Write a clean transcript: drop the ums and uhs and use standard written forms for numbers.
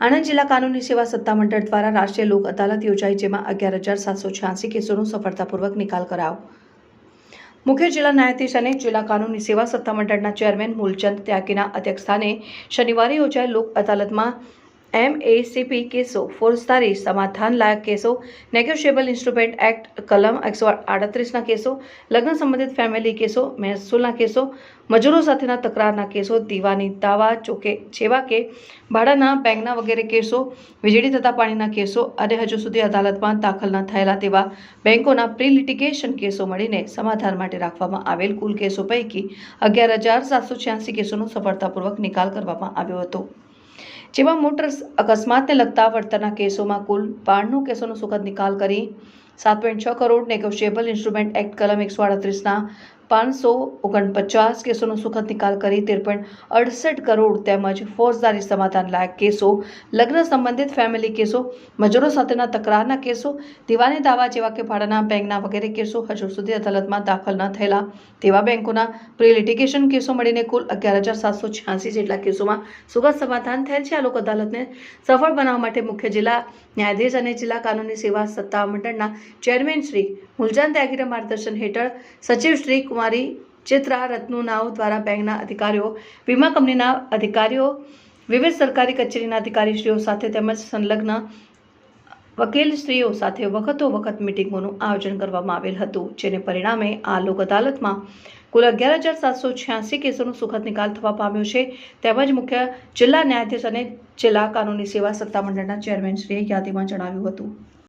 આણંદ જિલ્લા કાનૂની સેવા સત્તામંડળ દ્વારા રાષ્ટ્રીય લોક અદાલત યોજાઈ, જેમાં 11,786 કેસોનો સફળતાપૂર્વક નિકાલ કરાયો। મુખ્ય જિલ્લા ન્યાયાધીશ અને જિલ્લા કાનૂની સેવા સત્તામંડળના ચેરમેન મૂલચંદ ત્યાગીના અધ્યક્ષસ્થાને શનિવારે યોજાયેલ લોક અદાલતમાં MACP કેસો, ફોજદારી સમાધાન લાયક કેસો, નેગોશિયેબલ ઇન્સ્ટ્રુમેન્ટ એક્ટ કલમ 138ના કેસો, લગ્ન સંબંધિત ફેમિલી કેસો, મહેસૂલના કેસો, મજૂરો સાથેના તકરારના કેસો, દીવાની દાવા જેવા કે ભાડાના બેંકના વગેરે કેસો, વીજળી તથા પાણીના કેસો અને હજુ સુધી અદાલતમાં દાખલ ન થયેલા તેવા બેંકોના પ્રી લિટિગેશન કેસો મળીને સમાધાન માટે રાખવામાં આવેલ કુલ કેસો પૈકી 11,786 કેસોનો સફળતાપૂર્વક નિકાલ કરવામાં આવ્યો હતો, જેમાં મોટર અકસ્માતને લગતા વળતરના કેસોમાં કુલ 92 કેસોનો સુખદ નિકાલ કરી 7.6 કરોડ, નેગોશિયેબલ ઇન્સ્ટ્રુમેન્ટ એક્ટ કલમ 138ના 549 કેસોનો સુખદ નિકાલ કરી 13.68 કરોડ તેમજ ફોજદારી સમાધાન લાયક કેસો, લગ્ન સંબંધિત ફેમિલી કેસો, મજૂરો સાથેના તકરારના કેસો, દીવાની દાવા જેવા કે ભાડાના બેંકના વગેરે કેસો, હજુ સુધી અદાલતમાં દાખલ ન થયેલા તેવા બેંકોના પ્રી લિટિગેશન કેસો મળીને કુલ 11,786 જેટલા કેસોમાં સુખદ સમાધાન થયેલ છે। આ લોક અદાલતને સફળ બનાવવા માટે મુખ્ય જિલ્લા ન્યાયાધીશ અને જિલ્લા કાનૂની સેવા સત્તામંડળના ચેરમેન શ્રી મૂલચંદ ત્યાગીના માર્ગદર્શન હેઠળ સચિવ શ્રી કુમારી ચિત્રા રત્નુનાઓ દ્વારા બેંકના અધિકારીઓ, વીમા કંપનીના અધિકારીઓ, વિવિધ સરકારી કચેરીના અધિકારીશ્રીઓ સાથે તેમજ સંલગ્ન વકીલશ્રીઓ સાથે વખત મિટિંગોનું આયોજન કરવામાં આવેલ હતું, જેને પરિણામે આ લોક અદાલતમાં કુલ 11,786 કેસોનો સુખદ નિકાલ થવા પામ્યો છે। તેમજ મુખ્ય જિલ્લા ન્યાયાધીશ અને જિલ્લા કાનૂની સેવા સત્તામંડળના ચેરમેનશ્રીએ યાદીમાં જણાવ્યું હતું।